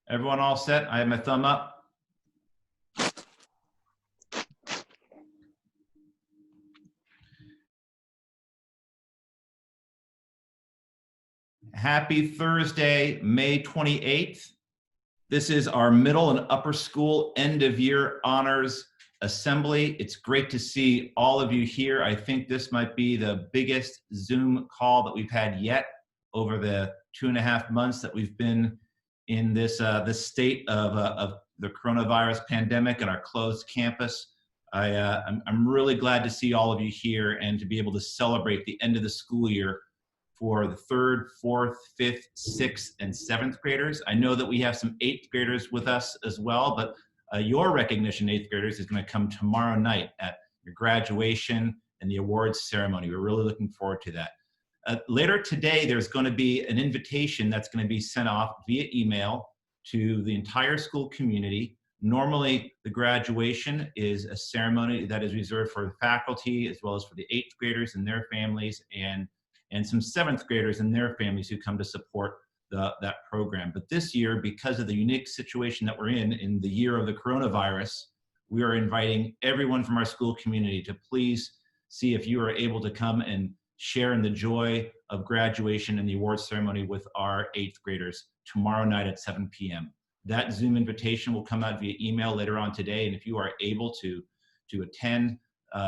Everyone all set? I have my thumb up. Happy Thursday, May 28th. This is our middle and upper school end of year honors assembly. It's great to see all of you here. I think this might be the biggest Zoom call that we've had yet over the 2.5 months that we've been in this state of the coronavirus pandemic and our closed campus. I'm really glad to see all of you here and to be able to celebrate the end of the school year for the 3rd, 4th, 5th, 6th, and 7th graders. I know that we have some 8th graders with us as well, but your recognition 8th graders is going to come tomorrow night at your graduation and the awards ceremony. We're really looking forward to that. Later today, there's going to be an invitation that's going to be sent off via email to the entire school community. Normally, the graduation is a ceremony that is reserved for the faculty as well as for the 8th graders and their families and some 7th graders and their families who come to support that program. But this year, because of the unique situation that we're in the year of the coronavirus, we are inviting everyone from our school community to please see if you are able to come and share in the joy of graduation and the awards ceremony with our 8th graders tomorrow night at 7 p.m. That Zoom invitation will come out via email later on today, and if you are able to attend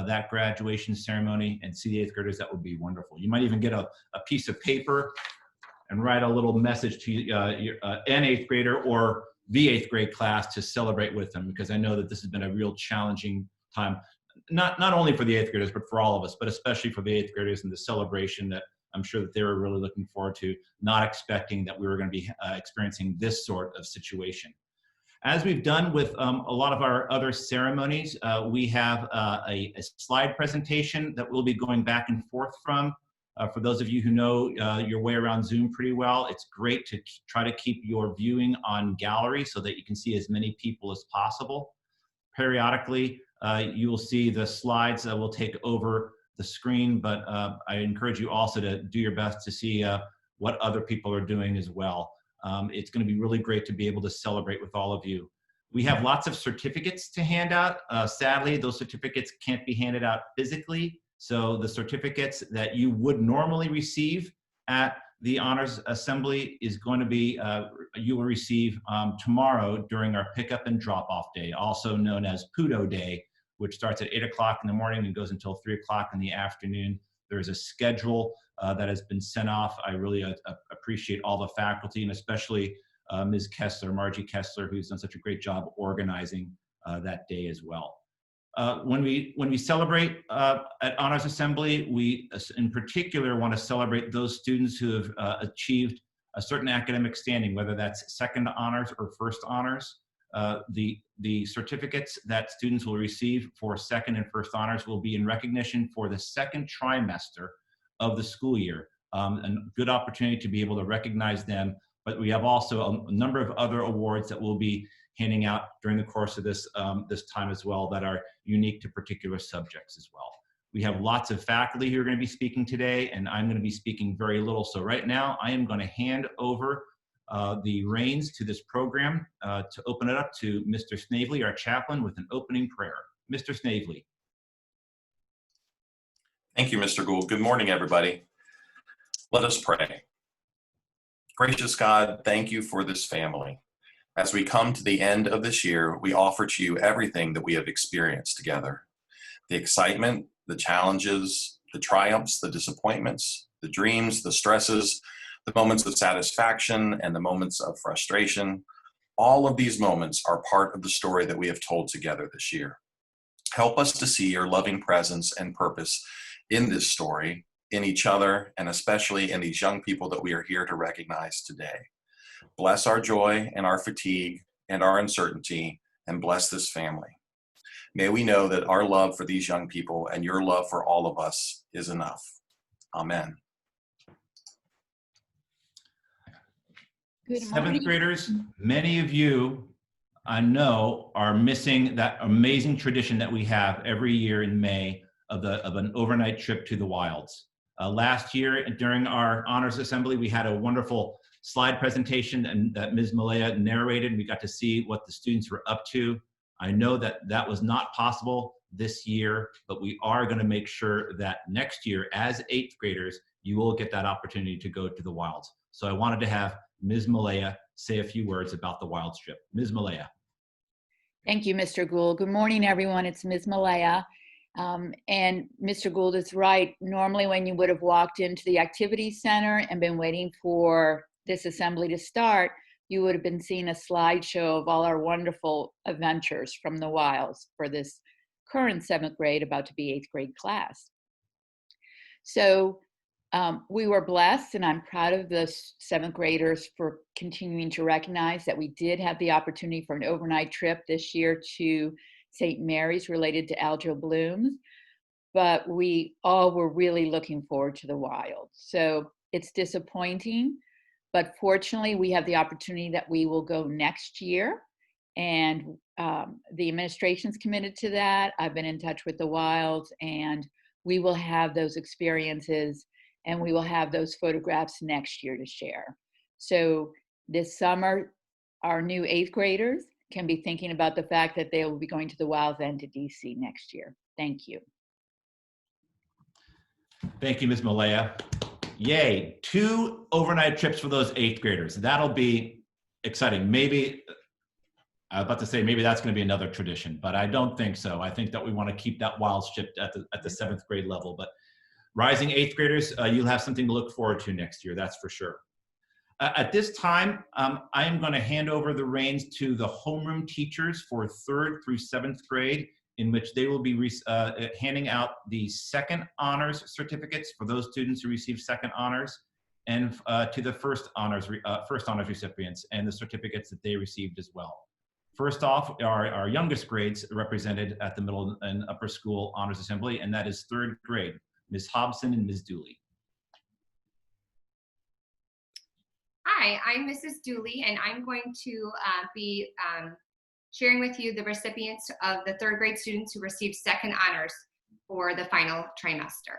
that graduation ceremony and see the 8th graders, that would be wonderful. You might even get a piece of paper and write a little message to an 8th grader or the 8th grade class to celebrate with them, because I know that this has been a real challenging time, not only for the 8th graders, but for all of us, but especially for the 8th graders and the celebration that I'm sure that they were really looking forward to, not expecting that we were going to be experiencing this sort of situation. As we've done with a lot of our other ceremonies, we have a slide presentation that we'll be going back and forth from. For those of you who know your way around Zoom pretty well, it's great to try to keep your viewing on gallery so that you can see as many people as possible. Periodically, you will see the slides that will take over the screen, but I encourage you also to do your best to see what other people are doing as well. It's going to be really great to be able to celebrate with all of you. We have lots of certificates to hand out. Sadly, those certificates can't be handed out physically. So the certificates that you would normally receive at the Honors Assembly is going to be, you will receive tomorrow during our pickup and drop-off day, also known as PUDO Day, which starts at 8 o'clock in the morning and goes until 3 o'clock in the afternoon. There's a schedule that has been sent off. I really appreciate all the faculty, and especially Ms. Kessler, Margie Kessler, who's done such a great job organizing that day as well. When we celebrate at Honors Assembly, we in particular want to celebrate those students who have achieved a certain academic standing, whether that's second honors or first honors. The certificates that students will receive for second and first honors will be in recognition for the second trimester of the school year. A good opportunity to be able to recognize them, but we have also a number of other awards that we'll be handing out during the course of this time as well that are unique to particular subjects as well. We have lots of faculty who are going to be speaking today, and I'm going to be speaking very little. So right now, I am going to hand over the reins to this program to open it up to Mr. Snavely, our chaplain, with an opening prayer. Mr. Snavely. Thank you, Mr. Gould. Good morning, everybody. Let us pray. Gracious God, thank you for this family. As we come to the end of this year, we offer to you everything that we have experienced together. The excitement, the challenges, the triumphs, the disappointments, the dreams, the stresses, the moments of satisfaction, and the moments of frustration. All of these moments are part of the story that we have told together this year. Help us to see your loving presence and purpose in this story, in each other, and especially in these young people that we are here to recognize today. Bless our joy and our fatigue and our uncertainty, and bless this family. May we know that our love for these young people and your love for all of us is enough. Amen. Good morning. 7th graders, many of you I know are missing that amazing tradition that we have every year in May of an overnight trip to the wilds. Last year during our Honors Assembly, we had a wonderful slide presentation and that Ms. Malaya narrated. We got to see what the students were up to. I know that that was not possible this year, but we are going to make sure that next year, as 8th graders, you will get that opportunity to go to the Wilds. So I wanted to have Ms. Malaya say a few words about the Wilds trip. Ms. Malaya. Thank you, Mr. Gould. Good morning, everyone. It's Ms. Malaya. And Mr. Gould is right. Normally, when you would have walked into the activity center and been waiting for this assembly to start, you would have been seeing a slideshow of all our wonderful adventures from the Wilds for this current 7th grade, about to be 8th grade class. So we were blessed, and I'm proud of the 7th graders for continuing to recognize that we did have the opportunity for an overnight trip this year to St. Mary's related to algal blooms, but we all were really looking forward to the Wilds. So it's disappointing, but fortunately we have the opportunity that we will go next year, and the administration's committed to that. I've been in touch with the Wilds, and we will have those experiences, and we will have those photographs next year to share. So this summer, our new 8th graders can be thinking about the fact that they will be going to the Wilds and to DC next year. Thank you. Thank you, Ms. Malaya. Yay, 2 overnight trips for those 8th graders. That'll be exciting. Maybe, I was about to say, maybe that's going to be another tradition, but I don't think so. I think that we want to keep that Wilds trip at the 7th grade level. But rising 8th graders, you'll have something to look forward to next year, that's for sure. At this time, I am going to hand over the reins to the homeroom teachers for 3rd through 7th grade, in which they will be handing out the 2nd honors certificates for those students who receive 2nd honors, and to the first honors recipients and the certificates that they received as well. First off, our youngest grades represented at the middle and upper school honors assembly, and that is 3rd grade, Ms. Hobson and Ms. Dooley. Hi, I'm Mrs. Dooley, and I'm going to be sharing with you the recipients of the 3rd grade students who received 2nd honors for the final trimester.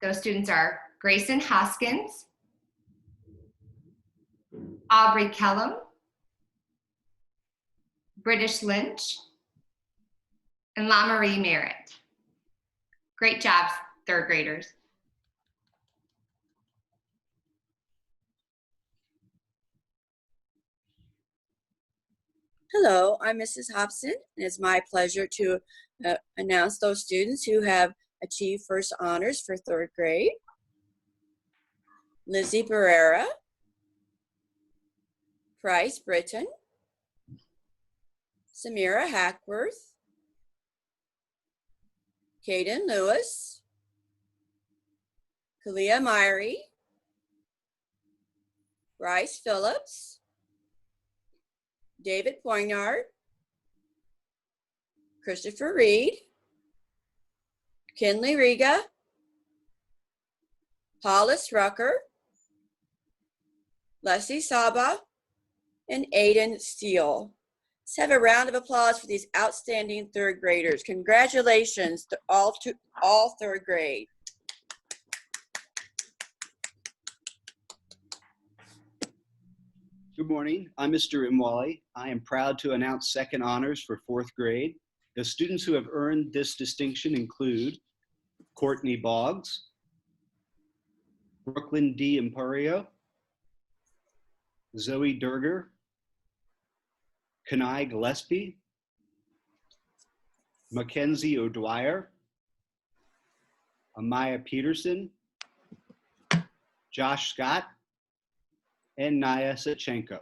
Those students are Grayson Hoskins, Aubrey Kellum, British Lynch, and La Marie Merritt. Great job, 3rd graders. Hello, I'm Mrs. Hobson, and it's my pleasure to announce those students who have achieved first honors for 3rd grade. Lizzie Barrera, Price Britton, Samira Hackworth, Caden Lewis, Kalia Myrie, Bryce Phillips, David Poignard, Christopher Reed, Kinley Riga, Hollis Rucker, Leslie Saba, and Aiden Steele. Let's have a round of applause for these outstanding 3rd graders. Congratulations to all 3rd grade. Good morning, I'm Mr. Imwali. I am proud to announce 2nd honors for 4th grade. The students who have earned this distinction include Courtney Boggs, Brooklyn D. Imperio, Zoe Durger, Kanai Gillespie, Mackenzie O'Dwyer, Amaya Peterson, Josh Scott, and Naya Sachenko.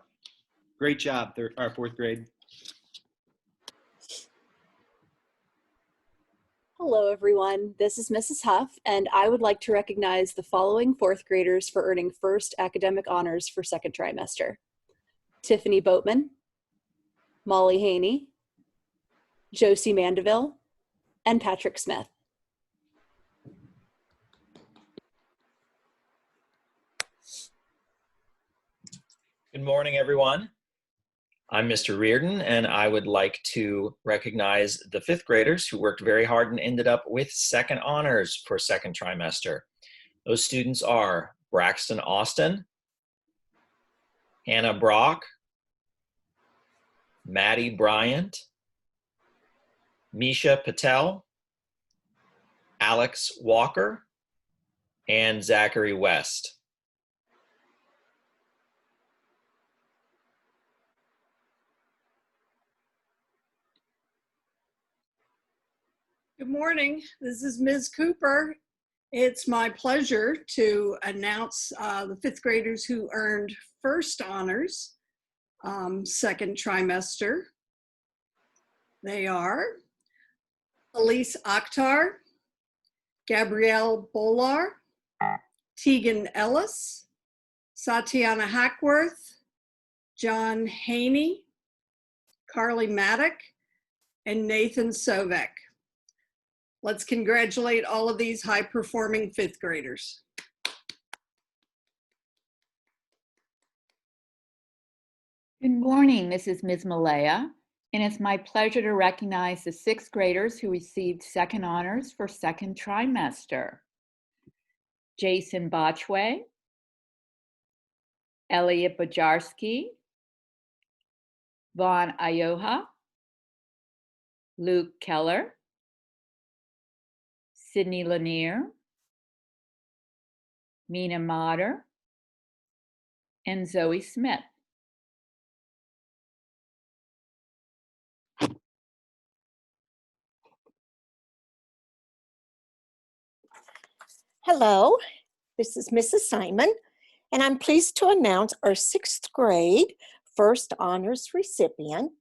Great job, our 4th grade. Hello, everyone. This is Mrs. Huff, and I would like to recognize the following 4th graders for earning first academic honors for 2nd trimester. Tiffany Boatman, Molly Haney, Josie Mandeville, and Patrick Smith. Good morning, everyone. I'm Mr. Reardon, and I would like to recognize the 5th graders who worked very hard and ended up with 2nd honors for 2nd trimester. Those students are Braxton Austin, Hannah Brock, Maddie Bryant, Misha Patel, Alex Walker, and Zachary West. Good morning. This is Ms. Cooper. It's my pleasure to announce the fifth graders who earned first honors second trimester. They are Elise Akhtar, Gabrielle Bolar, Tegan Ellis, Satiana Hackworth, John Haney, Carly Maddock, and Nathan Sovek. Let's congratulate all of these high-performing fifth graders. Good morning. This is Ms. Malaya, and it's my pleasure to recognize the sixth graders who received second honors for second trimester. Jason Botchway, Elliot Bajarski, Vaughn Ayoha, Luke Keller, Sydney Lanier, Mina Motter, and Zoe Smith. Hello, this is Mrs. Simon, and I'm pleased to announce our sixth grade first honors recipient,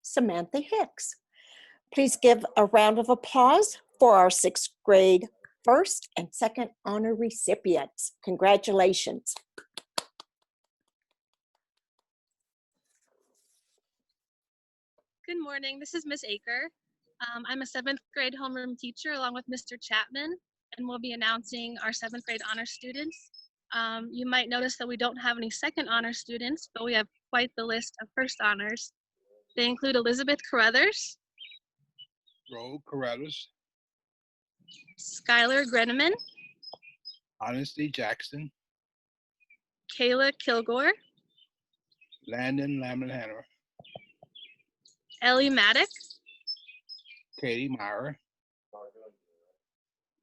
Samantha Hicks. Please give a round of applause for our sixth grade first and second honor recipients. Congratulations. Good morning, this is Miss Aker. I'm a seventh grade homeroom teacher along with Mr. Chapman, and we'll be announcing our seventh grade honor students. You might notice that we don't have any second honor students, but we have quite the list of first honors. They include Elizabeth Carruthers, Roe Carruthers, Skylar Greneman, Honesty Jackson, Kayla Kilgore, Landon Lamonhanner, Ellie Maddock, Katie Meyer,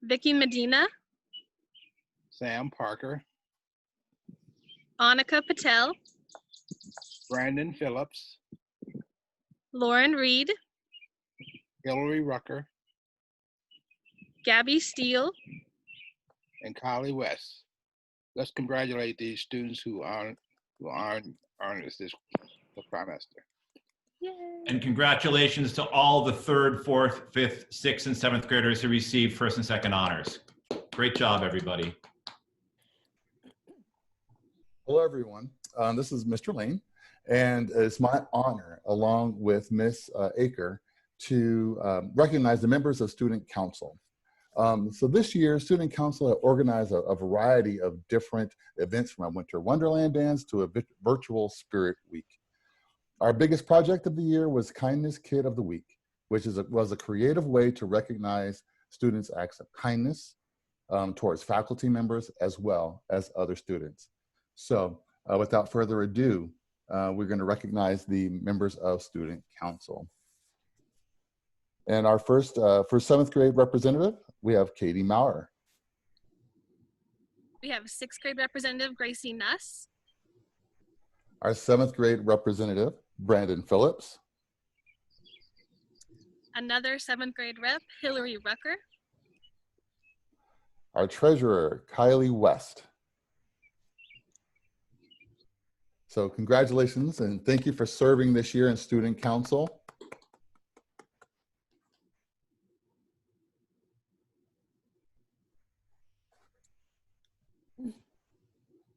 Vicky Medina, Sam Parker, Annika Patel, Brandon Phillips, Lauren Reed, Hillary Rucker, Gabby Steele, and Kylie West. Let's congratulate these students who earned honors this trimester. Yay. And congratulations to all the third, fourth, fifth, sixth, and seventh graders who received first and second honors. Great job, everybody. Hello, everyone. This is Mr. Lane, and it's my honor, along with Miss Aker, to recognize the members of Student Council. So this year, Student Council have organized a variety of different events, from a Winter Wonderland dance to a virtual Spirit Week. Our biggest project of the year was Kindness Kid of the Week, which was a creative way to recognize students' acts of kindness towards faculty members as well as other students. So without further ado, we're going to recognize the members of Student Council. And our first, for seventh grade representative, we have Katie Maurer. We have sixth grade representative Gracie Nuss, Our seventh grade representative, Brandon Phillips. another seventh grade rep, Hillary Rucker, Our treasurer, Kylie West. So congratulations and thank you for serving this year in Student Council.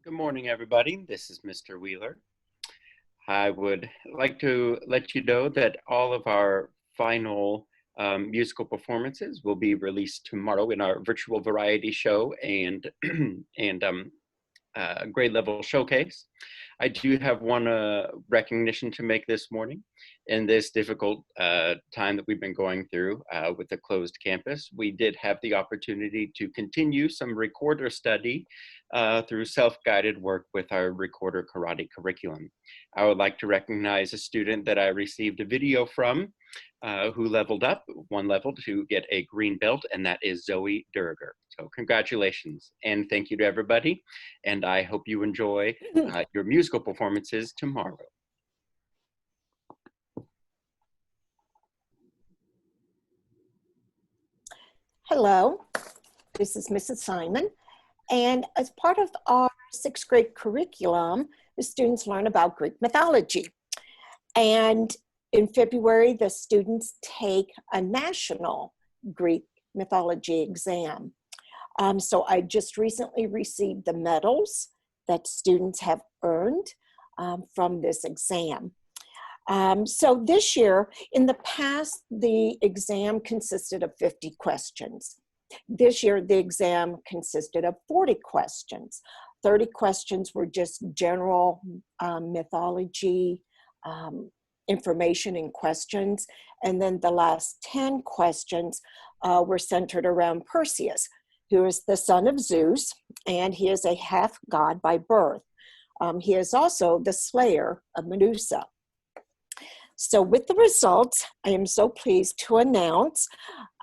Good morning, everybody. This is Mr. Wheeler. I would like to let you know that all of our final musical performances will be released tomorrow in our virtual variety show and grade level showcase. I do have one recognition to make this morning. In this difficult time that we've been going through with the closed campus, we did have the opportunity to continue some recorder study through self-guided work with our recorder karate curriculum. I would like to recognize a student that I received a video from who leveled up one level to get a green belt, and that is Zoe Durger. So congratulations, and thank you to everybody, and I hope you enjoy your musical performances tomorrow. Hello, this is Mrs. Simon, and as part of our 6th grade curriculum, the students learn about Greek mythology. And in February, the students take a national Greek mythology exam. So I just recently received the medals that students have earned from this exam. So this year, in the past, the exam consisted of 50 questions. This year, the exam consisted of 40 questions. 30 questions were just general mythology information and questions. And then the last 10 questions were centered around Perseus, who is the son of Zeus, and he is a half god by birth. He is also the slayer of Medusa. So with the results, I am so pleased to announce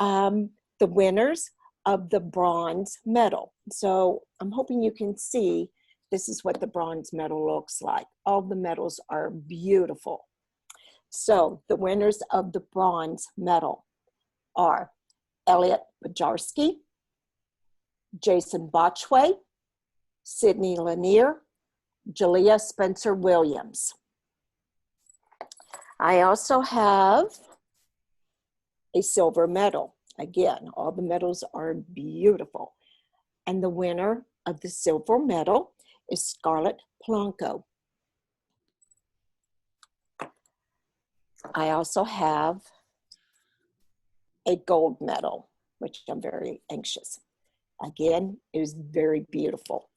the winners of the bronze medal. So I'm hoping you can see this is what the bronze medal looks like. All the medals are beautiful. So the winners of the bronze medal are Elliot Bajarski, Jason Botchway, Sydney Lanier, Jalea Spencer Williams. I also have a silver medal. Again, all the medals are beautiful. And the winner of the silver medal is Scarlett Polanco. I also have a gold medal, which I'm very anxious. Again, it is very beautiful.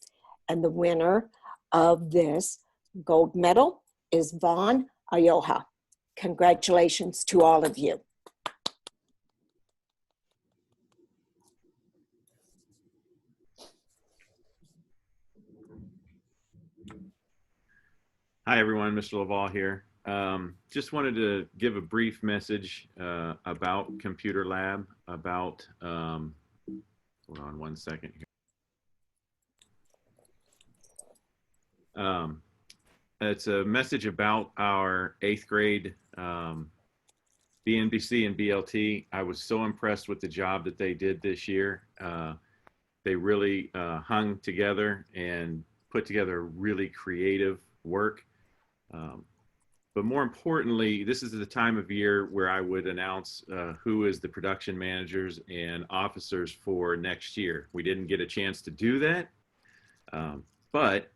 And the winner of this gold medal is Vaughn Ayoha. Congratulations to all of you. Hi, everyone. Mr. Laval here. Just wanted to give a brief message about Computer Lab, about, hold on one second here. It's a message about our 8th grade BNBC and BLT. I was so impressed with the job that they did this year. They really hung together and put together really creative work. But more importantly, this is the time of year where I would announce who is the production managers and officers for next year. We didn't get a chance to do that, but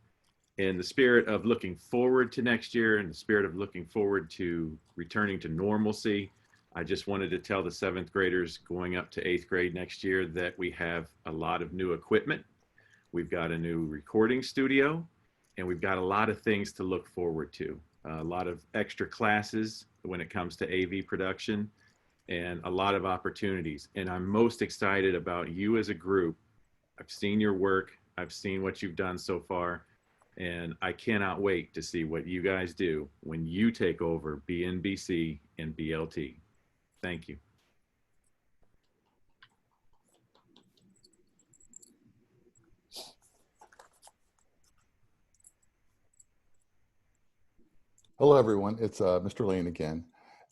in the spirit of looking forward to next year, in the spirit of looking forward to returning to normalcy, I just wanted to tell the 7th graders going up to 8th grade next year that we have a lot of new equipment. We've got a new recording studio, and we've got a lot of things to look forward to. A lot of extra classes when it comes to AV production, and a lot of opportunities. And I'm most excited about you as a group. I've seen your work. I've seen what you've done so far. And I cannot wait to see what you guys do when you take over BNBC and BLT. Thank you. Hello, everyone. It's Mr. Lane again.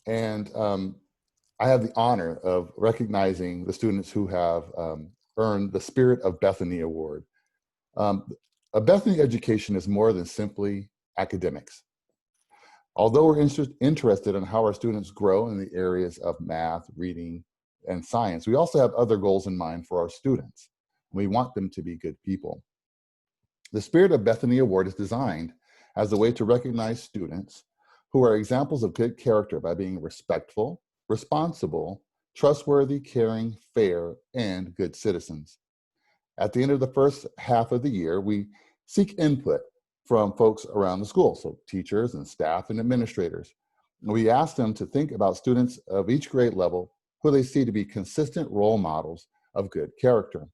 And I have the honor of recognizing the students who have earned the Spirit of Bethany Award. A Bethany education is more than simply academics. Although we're interested in how our students grow in the areas of math, reading, and science, we also have other goals in mind for our students. We want them to be good people. The Spirit of Bethany Award is designed as a way to recognize students who are examples of good character by being respectful, responsible, trustworthy, caring, fair, and good citizens. At the end of the first half of the year, we seek input from folks around the school, so teachers and staff and administrators. And we asked them to think about students of each grade level who they see to be consistent role models of good character.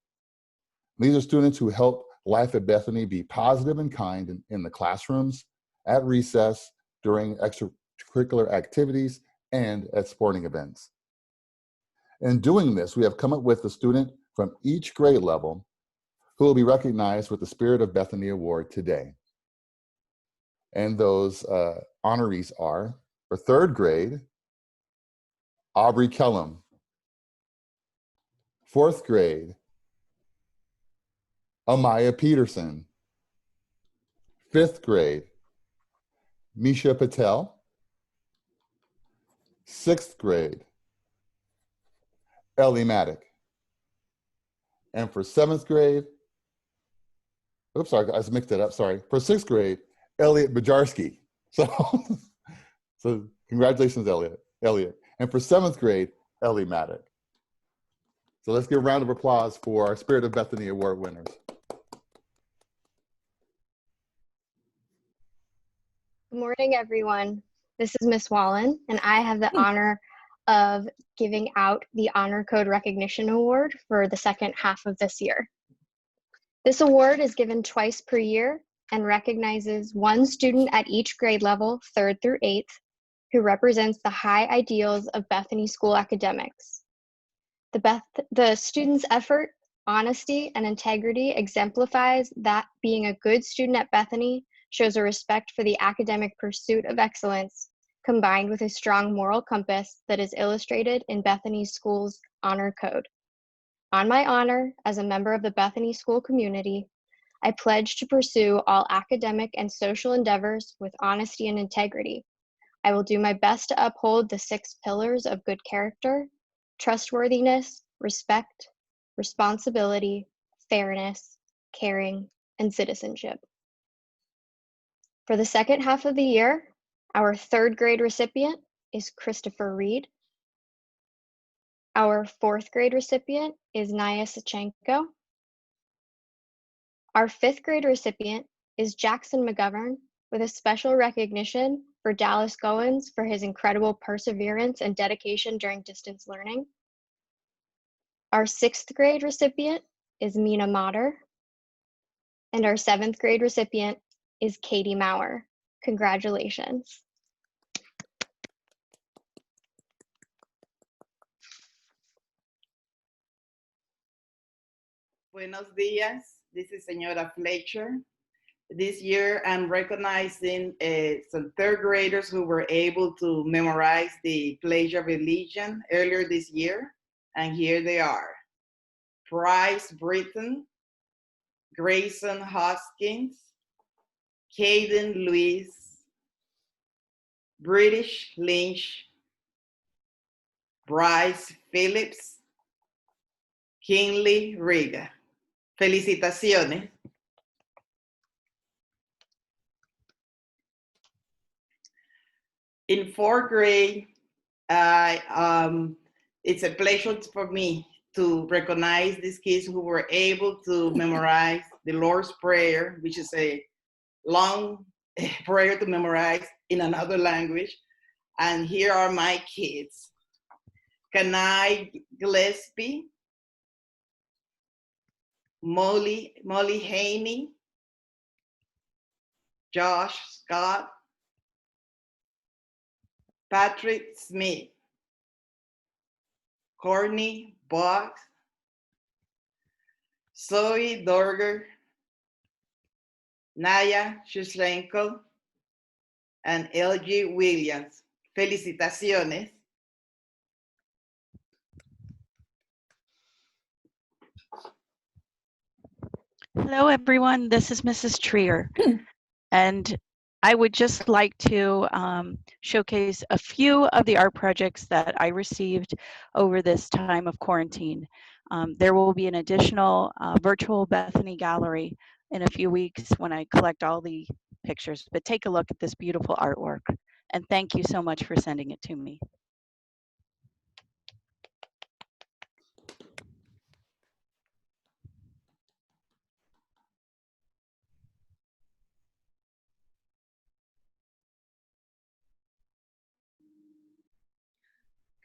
These are students who help life at Bethany be positive and kind in the classrooms, at recess, during extracurricular activities, and at sporting events. In doing this, we have come up with a student from each grade level who will be recognized with the Spirit of Bethany Award today. And those honorees are, for third grade, Aubrey Kellum. Fourth grade, Amaya Peterson. Fifth grade, Misha Patel. Sixth grade, Ellie Maddock. And for seventh grade, oops, sorry, I just mixed it up, sorry. For sixth grade, Elliot Bajarski. So congratulations, Elliot. And for seventh grade, Ellie Maddock. So let's give a round of applause for our Spirit of Bethany Award winners. Good morning, everyone. This is Miss Wallen, and I have the honor of giving out the Honor Code Recognition Award for the second half of this year. This award is given twice per year and recognizes one student at each grade level, 3rd through 8th, who represents the high ideals of Bethany School academics. The student's effort, honesty, and integrity exemplifies that being a good student at Bethany shows a respect for the academic pursuit of excellence, combined with a strong moral compass that is illustrated in Bethany School's Honor Code. On my honor as a member of the Bethany School community, I pledge to pursue all academic and social endeavors with honesty and integrity. I will do my best to uphold the 6 pillars of good character: trustworthiness, respect, responsibility, fairness, caring, and citizenship. For the second half of the year, our 3rd grade recipient is Christopher Reed. Our 4th grade recipient is Naya Sachenko. Our 5th grade recipient is Jackson McGovern, with a special recognition for Dallas Goins for his incredible perseverance and dedication during distance learning. Our 6th grade recipient is Mina Motter. And our 7th grade recipient is Katie Maurer. Congratulations. Buenos días. This is Senora Fletcher. This year, I'm recognizing some 3rd graders who were able to memorize the Pledge of Allegiance earlier this year. And here they are: Bryce Britton, Grayson Hoskins, Caden Lewis, British Lynch, Bryce Phillips, Kinley Riga. Felicitaciones. In 4th grade, it's a pleasure for me to recognize these kids who were able to memorize the Lord's Prayer, which is a long prayer to memorize in another language. And here are my kids: Kanai Gillespie, Molly Haney, Josh Scott, Patrick Smith, Courtney Box, Zoe Dorger, Naya Shuslenko, and LG Williams. Felicitaciones. Hello, everyone. This is Mrs. Trier. And I would just like to showcase a few of the art projects that I received over this time of quarantine. There will be an additional virtual Bethany gallery in a few weeks when I collect all the pictures, but take a look at this beautiful artwork. And thank you so much for sending it to me.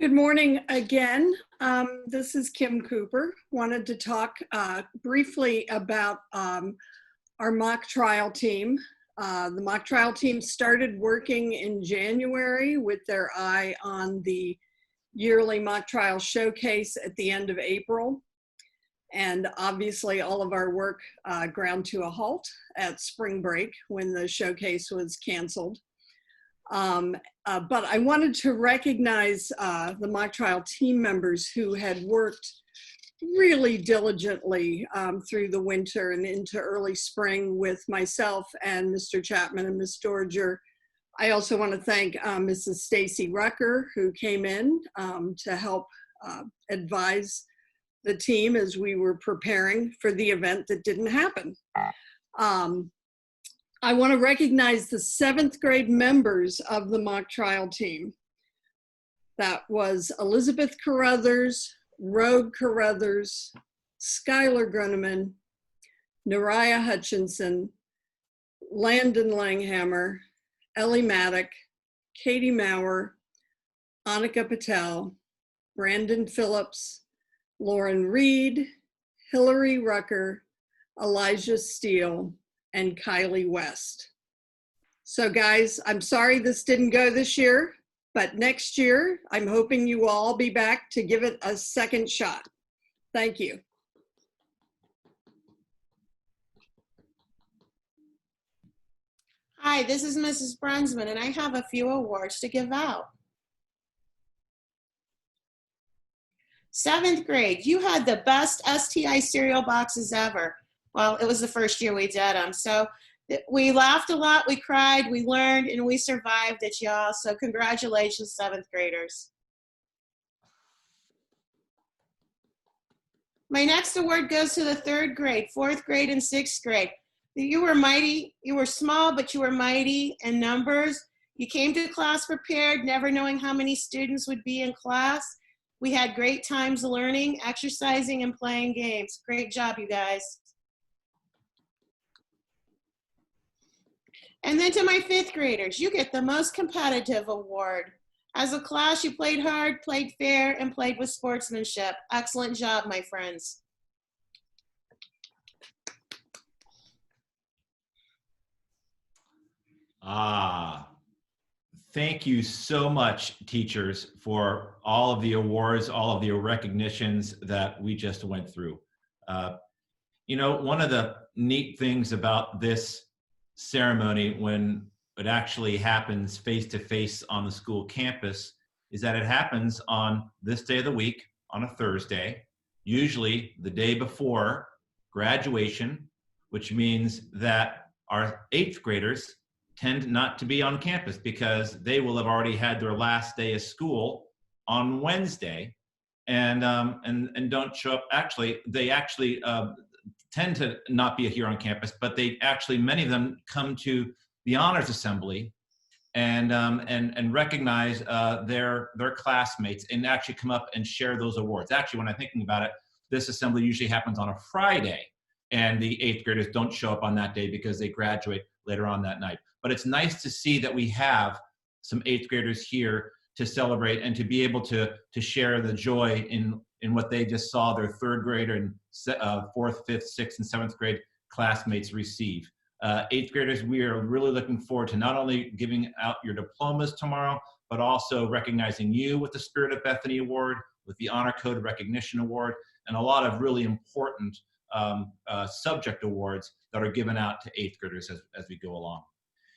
Good morning again. This is Kim Cooper. Wanted to talk briefly about our mock trial team. The mock trial team started working in January with their eye on the yearly mock trial showcase at the end of April. And obviously all of our work ground to a halt at spring break when the showcase was canceled. But I wanted to recognize the mock trial team members who had worked really diligently through the winter and into early spring with myself and Mr. Chapman and Ms. Dorger. I also want to thank Mrs. Stacy Rucker, who came in to help advise the team as we were preparing for the event that didn't happen. I want to recognize the 7th grade members of the mock trial team. That was Elizabeth Carruthers, Rogue Carruthers, Skylar Gruneman, Nariah Hutchinson, Landon Langhammer, Ellie Maddock, Katie Maurer, Annika Patel, Brandon Phillips, Lauren Reed, Hillary Rucker, Elijah Steele, and Kylie West. So guys, I'm sorry this didn't go this year, but next year, I'm hoping you will all be back to give it a second shot. Thank you. Hi, this is Mrs. Brunsman, and I have a few awards to give out. 7th grade, you had the best STI cereal boxes ever. Well, it was the first year we did them. So we laughed a lot, we cried, we learned, and we survived it, y'all. So congratulations, 7th graders. My next award goes to the 3rd grade, 4th grade, and 6th grade. You were mighty, you were small, but you were mighty in numbers. You came to class prepared, never knowing how many students would be in class. We had great times learning, exercising, and playing games. Great job, you guys. And then to my 5th graders, you get the most competitive award. As a class, you played hard, played fair, and played with sportsmanship. Excellent job, my friends. Thank you so much, teachers, for all of the awards, all of the recognitions that we just went through. You know, one of the neat things about this ceremony when it actually happens face-to-face on the school campus is that it happens on this day of the week, on a Thursday, usually the day before graduation, which means that our 8th graders tend not to be on campus because they will have already had their last day of school on Wednesday and don't show up. Actually, they actually tend to not be here on campus, but they actually, many of them come to the honors assembly and recognize their classmates and actually come up and share those awards. Actually, when I'm thinking about it, this assembly usually happens on a Friday and the 8th graders don't show up on that day because they graduate later on that night. But it's nice to see that we have some 8th graders here to celebrate and to be able to share the joy in what they just saw their 3rd grader and 4th, 5th, 6th, and 7th grade classmates receive. 8th graders, we are really looking forward to not only giving out your diplomas tomorrow, but also recognizing you with the Spirit of Bethany Award, with the Honor Code Recognition Award, and a lot of really important subject awards that are given out to 8th graders as we go along.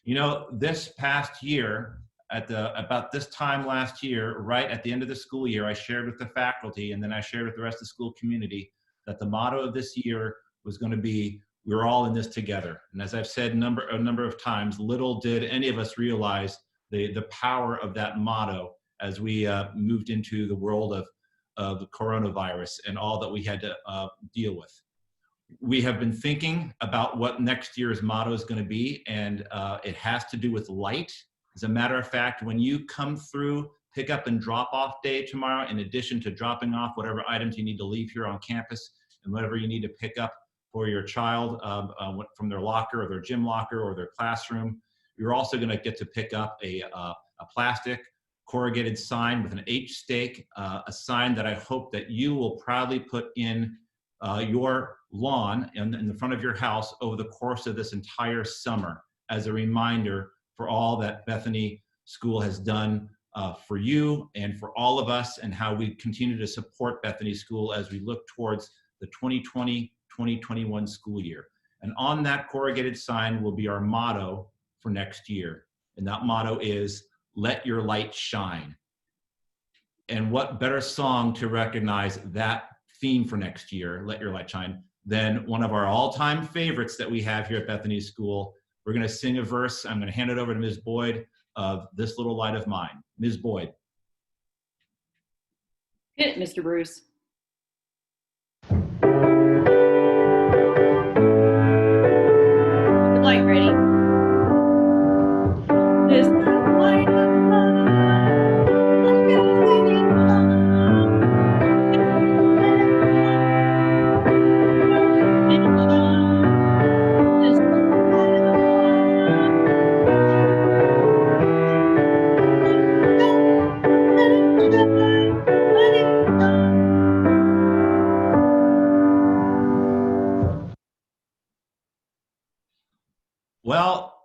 You know, this past year, about this time last year, right at the end of the school year, I shared with the faculty and then I shared with the rest of the school community that the motto of this year was going to be, we're all in this together. And as I've said a number of times, little did any of us realize the power of that motto as we moved into the world of the coronavirus and all that we had to deal with. We have been thinking about what next year's motto is going to be, and it has to do with light. As a matter of fact, when you come through pick up and drop off day tomorrow, in addition to dropping off whatever items you need to leave here on campus and whatever you need to pick up for your child from their locker or their gym locker or their classroom, you're also going to get to pick up a plastic corrugated sign with an H stake, a sign that I hope that you will proudly put in your lawn in the front of your house over the course of this entire summer as a reminder for all that Bethany School has done for you and for all of us, and how we continue to support Bethany School as we look towards the 2020-2021 school year. And on that corrugated sign will be our motto for next year. And that motto is, "Let your light shine." And what better song to recognize that theme for next year, "Let Your Light Shine," than one of our all-time favorites that we have here at Bethany School. We're going to sing a verse. I'm going to hand it over to Ms. Boyd of "This Little Light of Mine." Ms. Boyd. Hit it, Mr. Bruce. Light ready. This light of Well,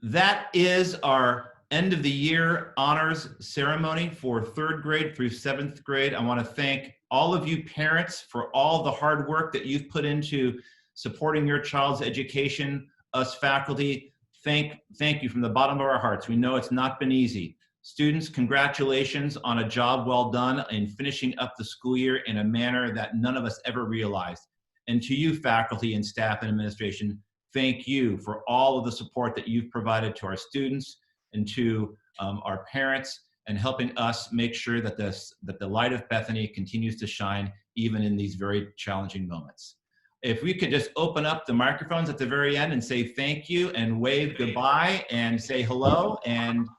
that is our end of the year honors ceremony for 3rd grade through 7th grade. I want to thank all of you parents for all the hard work that you've put into supporting your child's education. Us faculty, thank you from the bottom of our hearts. We know it's not been easy. Students, congratulations on a job well done in finishing up the school year in a manner that none of us ever realized. And to you, faculty and staff and administration, thank you for all of the support that you've provided to our students and to our parents, and helping us make sure that the light of Bethany continues to shine even in these very challenging moments. If we could just open up the microphones at the very end and say thank you and wave goodbye and say hello, and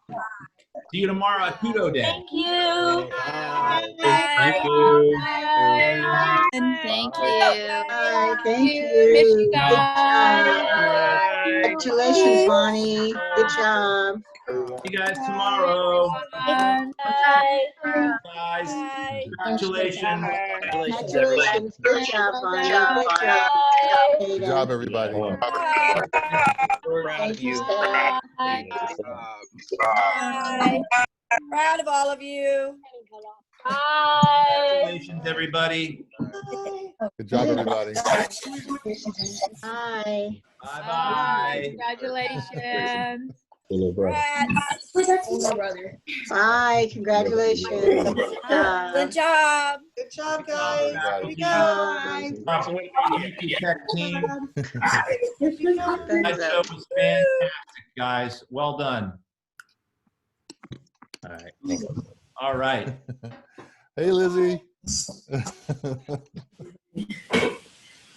see you tomorrow at Kudo Day. Thank you. Thank you. Thank you. Thank you. Miss you Good guys. job. Congratulations, Bonnie. Good job. See you guys tomorrow. Bye. Guys, congratulations. Congratulations. Good job, Bonnie. Good job. Good job, everybody. Proud of you. Bye. Proud of all of you. Congratulations, everybody. Good job, everybody. Bye. Bye-bye. Congratulations. Bye. Congratulations. Good job. Good job, guys. Everybody. Bye. Thank you, tech team. That show was fantastic, guys. Well done. All right. Hey, Lizzie.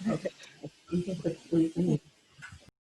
Okay.